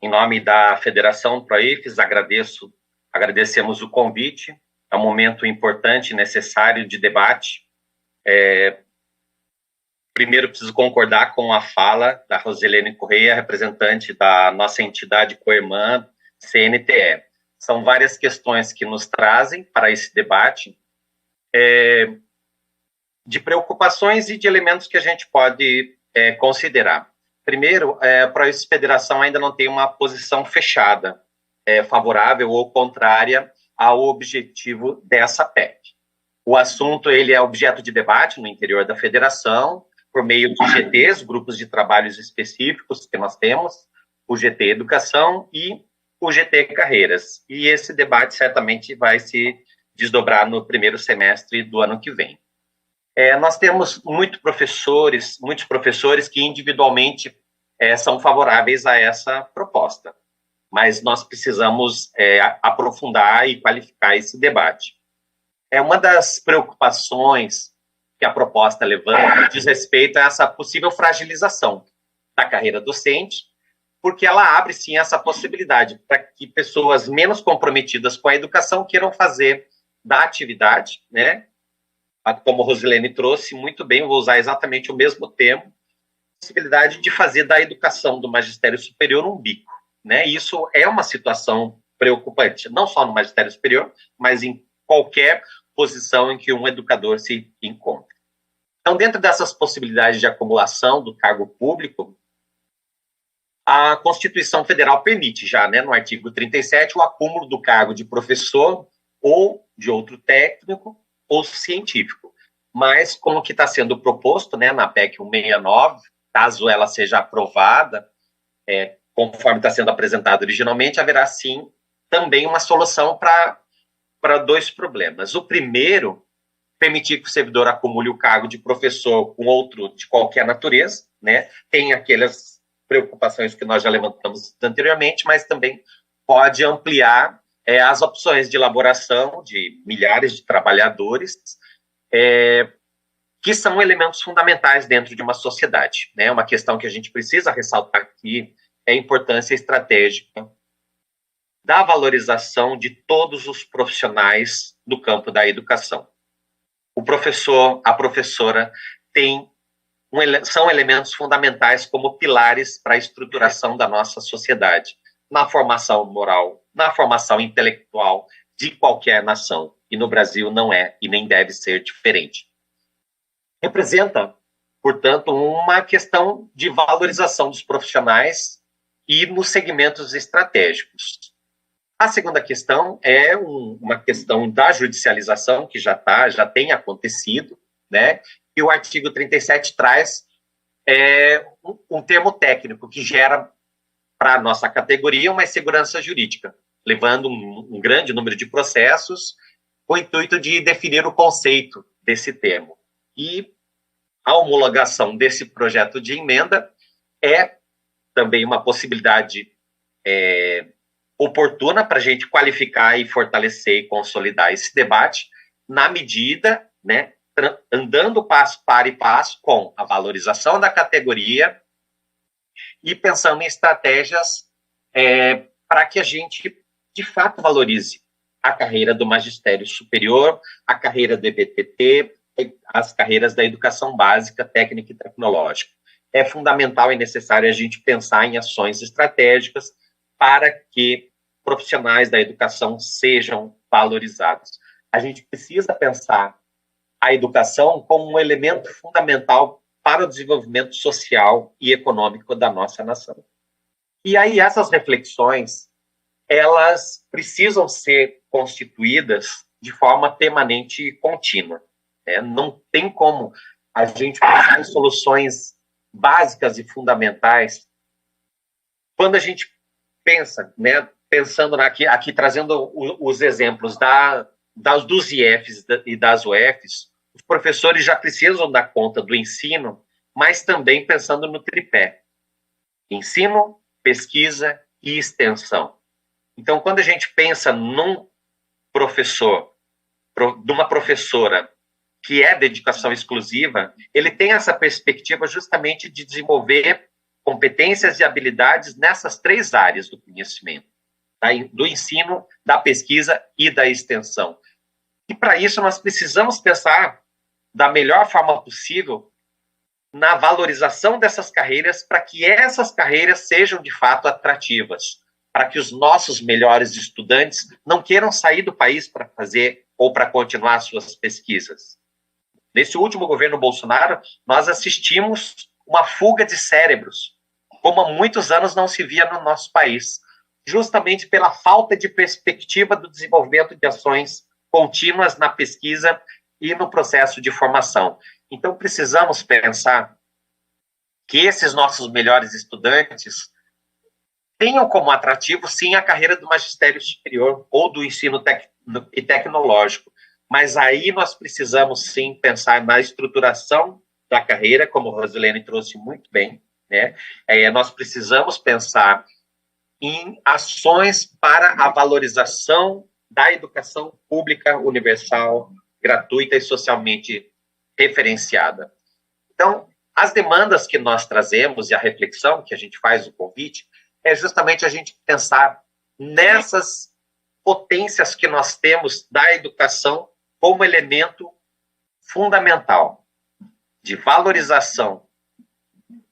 em nome da Federação ProIFES, agradecemos o convite. É um momento importante e necessário de debate. Primeiro, preciso concordar com a fala da Rosilene Correia, representante da nossa entidade co-irmã, CNTE. São várias questões que nos trazem para esse debate, de preocupações e de elementos que a gente pode considerar. Primeiro, a ProIFES Federação ainda não tem uma posição fechada, favorável ou contrária ao objetivo dessa PEC. O assunto ele é objeto de debate no interior da federação, por meio de GTs, grupos de trabalhos específicos que nós temos, o GT Educação e o GT Carreiras. E esse debate certamente vai se desdobrar no primeiro semestre do ano que vem. Nós temos muitos professores que individualmente são favoráveis a essa proposta, mas nós precisamos aprofundar e qualificar esse debate. Uma das preocupações que a proposta levanta diz respeito a essa possível fragilização da carreira docente, porque ela abre, sim, essa possibilidade para que pessoas menos comprometidas com a educação queiram fazer da atividade, né? Como a Rosilene trouxe muito bem, vou usar exatamente o mesmo termo, possibilidade de fazer da educação do magistério superior um bico, né? Isso é uma situação preocupante, não só no magistério superior, mas em qualquer posição em que um educador se encontra. Então, dentro dessas possibilidades de acumulação do cargo público, a Constituição Federal permite já, né, no artigo 37, o acúmulo do cargo de professor ou de outro técnico ou científico. Mas, como que está sendo proposto, né, na PEC 169, caso ela seja aprovada, conforme está sendo apresentado originalmente, haverá, sim, também uma solução para dois problemas. O primeiro, permitir que o servidor acumule o cargo de professor com outro de qualquer natureza, né? Tem aquelas preocupações que nós já levantamos anteriormente, mas também pode ampliar as opções de elaboração de milhares de trabalhadores, que são elementos fundamentais dentro de uma sociedade, né? Uma questão que a gente precisa ressaltar aqui é a importância estratégica da valorização de todos os profissionais do campo da educação. O professor, a professora, são elementos fundamentais como pilares para a estruturação da nossa sociedade, na formação moral, na formação intelectual de qualquer nação. E no Brasil não é e nem deve ser diferente. Representa, portanto, uma questão de valorização dos profissionais e nos segmentos estratégicos. A segunda questão é uma questão da judicialização, que já tem acontecido, né? E o artigo 37 traz um termo técnico que gera para a nossa categoria uma insegurança jurídica, levando um grande número de processos com o intuito de definir o conceito desse termo. E a homologação desse projeto de emenda é também uma possibilidade oportuna para a gente qualificar e fortalecer e consolidar esse debate na medida, né, andando passo para passo com a valorização da categoria e pensando em estratégias para que a gente, de fato, valorize a carreira do magistério superior, a carreira do EBTT, as carreiras da educação básica, técnica e tecnológica. É fundamental e necessário a gente pensar em ações estratégicas para que profissionais da educação sejam valorizados. A gente precisa pensar a educação como um elemento fundamental para o desenvolvimento social e econômico da nossa nação. E aí essas reflexões, elas precisam ser constituídas de forma permanente e contínua. Não tem como a gente pensar em soluções básicas e fundamentais quando a gente pensa, né, pensando aqui trazendo os exemplos dos IEFs e das UEFs, os professores já precisam dar conta do ensino, mas também pensando no tripé: ensino, pesquisa e extensão. Então, quando a gente pensa num professor, numa professora que é dedicação exclusiva, ele tem essa perspectiva justamente de desenvolver competências e habilidades nessas 3 áreas do conhecimento, do ensino, da pesquisa e da extensão. E para isso nós precisamos pensar da melhor forma possível na valorização dessas carreiras, para que essas carreiras sejam de fato atrativas, para que os nossos melhores estudantes não queiram sair do país para fazer ou para continuar suas pesquisas. Nesse último governo Bolsonaro, nós assistimos uma fuga de cérebros, como há muitos anos não se via no nosso país, justamente pela falta de perspectiva do desenvolvimento de ações contínuas na pesquisa e no processo de formação. Então, precisamos pensar que esses nossos melhores estudantes tenham como atrativo, sim, a carreira do magistério superior ou do ensino tecnológico. Mas aí nós precisamos, sim, pensar na estruturação da carreira, como a Rosilene trouxe muito bem, né? Nós precisamos pensar em ações para a valorização da educação pública, universal, gratuita e socialmente referenciada. Então, as demandas que nós trazemos e a reflexão que a gente faz, o convite, é justamente a gente pensar nessas potências que nós temos da educação como elemento fundamental de valorização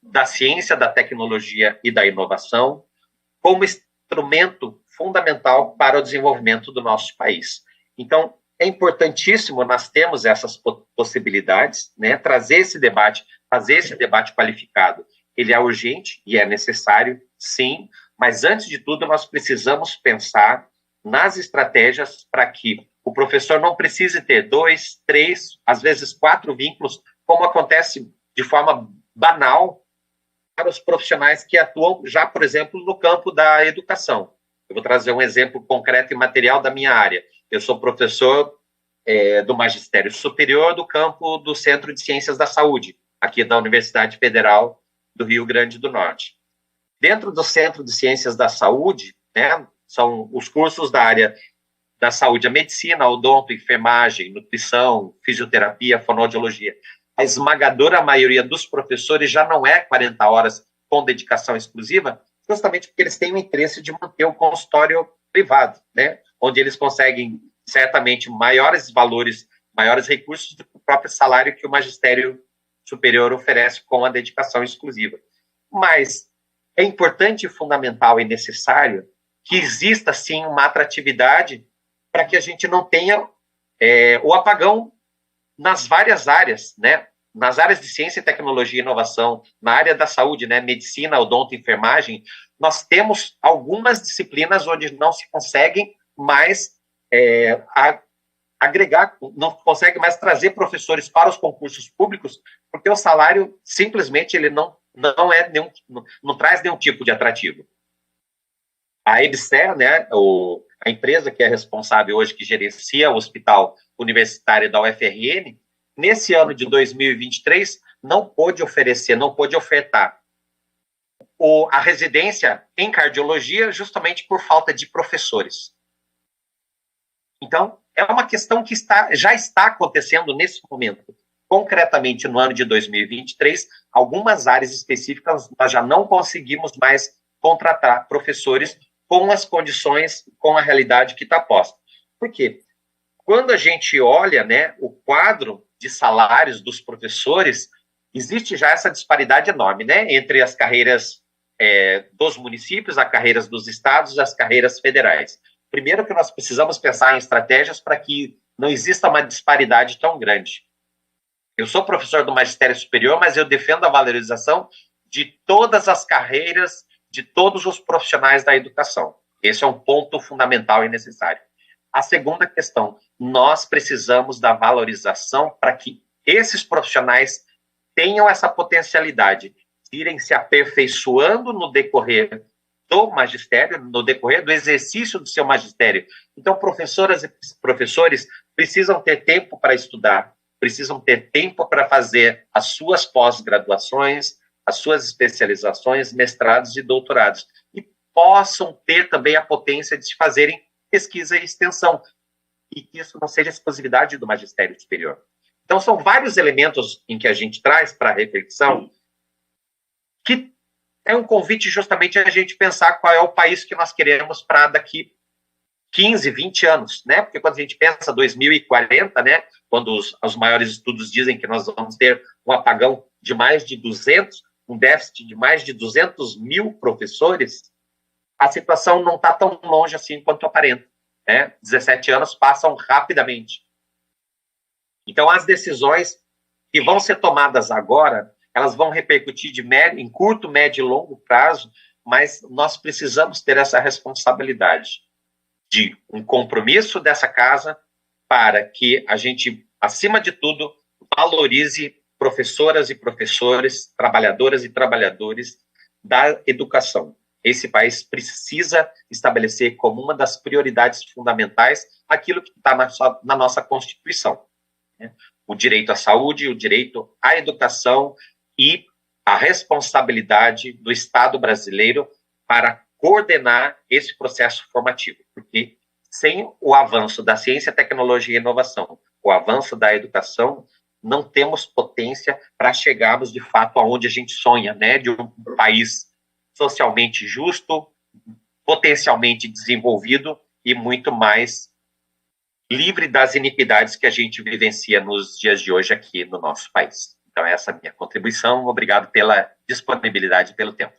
da ciência, da tecnologia e da inovação, como instrumento fundamental para o desenvolvimento do nosso país. Então, é importantíssimo nós termos essas possibilidades, né, trazer esse debate, fazer esse debate qualificado. Ele é urgente e é necessário, sim, mas antes de tudo nós precisamos pensar nas estratégias para que o professor não precise ter 2, 3, às vezes 4 vínculos, como acontece de forma banal para os profissionais que atuam já, por exemplo, no campo da educação. Eu vou trazer um exemplo concreto e material da minha área. Eu sou professor do Magistério Superior do campo do Centro de Ciências da Saúde, aqui da Universidade Federal do Rio Grande do Norte. Dentro do Centro de Ciências da Saúde, né, são os cursos da área da saúde, a medicina, odonto, enfermagem, nutrição, fisioterapia, fonoaudiologia. A esmagadora maioria dos professores já não é 40 horas com dedicação exclusiva, justamente porque eles têm o interesse de manter o consultório privado, né, onde eles conseguem, certamente, maiores valores, maiores recursos do que o próprio salário que o magistério superior oferece com a dedicação exclusiva. Mas é importante, fundamental e necessário que exista, sim, uma atratividade para que a gente não tenha o apagão nas várias áreas, né? Nas áreas de ciência, tecnologia e inovação, na área da saúde, né? Medicina, odonto, enfermagem, nós temos algumas disciplinas onde não se conseguem mais agregar, não consegue mais trazer professores para os concursos públicos, porque o salário, simplesmente, ele não traz nenhum tipo de atrativo. A EBSER, né, a empresa que é responsável hoje, que gerencia o Hospital Universitário da UFRN, nesse ano de 2023, não pôde ofertar a residência em cardiologia justamente por falta de professores. Então, é uma questão que já está acontecendo nesse momento. Concretamente, no ano de 2023, algumas áreas específicas nós já não conseguimos mais contratar professores com as condições, com a realidade que está posta. Por quê? Quando a gente olha, né, o quadro de salários dos professores, existe já essa disparidade enorme, né, entre as carreiras dos municípios, as carreiras dos estados e as carreiras federais. Primeiro que nós precisamos pensar em estratégias para que não exista uma disparidade tão grande. Eu sou professor do Magistério Superior, mas eu defendo a valorização de todas as carreiras, de todos os profissionais da educação. Esse é um ponto fundamental e necessário. A segunda questão, nós precisamos da valorização para que esses profissionais tenham essa potencialidade de irem se aperfeiçoando no decorrer do magistério, no decorrer do exercício do seu magistério. Então, professoras e professores precisam ter tempo para estudar, precisam ter tempo para fazer as suas pós-graduações, as suas especializações, mestrados e doutorados, e possam ter também a potência de fazerem pesquisa e extensão, e que isso não seja exclusividade do magistério superior. Então, são vários elementos em que a gente traz para a reflexão que É um convite justamente a gente pensar qual é o país que nós queremos para daqui 15, 20 anos, né? Porque quando a gente pensa 2040, né, quando os maiores estudos dizem que nós vamos ter um apagão de mais de 200, um déficit de mais de 200 mil professores, a situação não está tão longe assim quanto aparenta, né? 17 anos passam rapidamente. Então, as decisões que vão ser tomadas agora, elas vão repercutir em curto, médio e longo prazo, mas nós precisamos ter essa responsabilidade de um compromisso dessa casa para que a gente, acima de tudo, valorize professoras e professores, trabalhadoras e trabalhadores da educação. Esse país precisa estabelecer como uma das prioridades fundamentais aquilo que está na nossa Constituição, né? O direito à saúde, o direito à educação e a responsabilidade do Estado brasileiro para coordenar esse processo formativo, porque sem o avanço da ciência, tecnologia e inovação, o avanço da educação, não temos potência para chegarmos de fato aonde a gente sonha, né, de um país socialmente justo, potencialmente desenvolvido e muito mais livre das iniquidades que a gente vivencia nos dias de hoje aqui no nosso país. Então, essa é a minha contribuição. Obrigado pela disponibilidade e pelo tempo.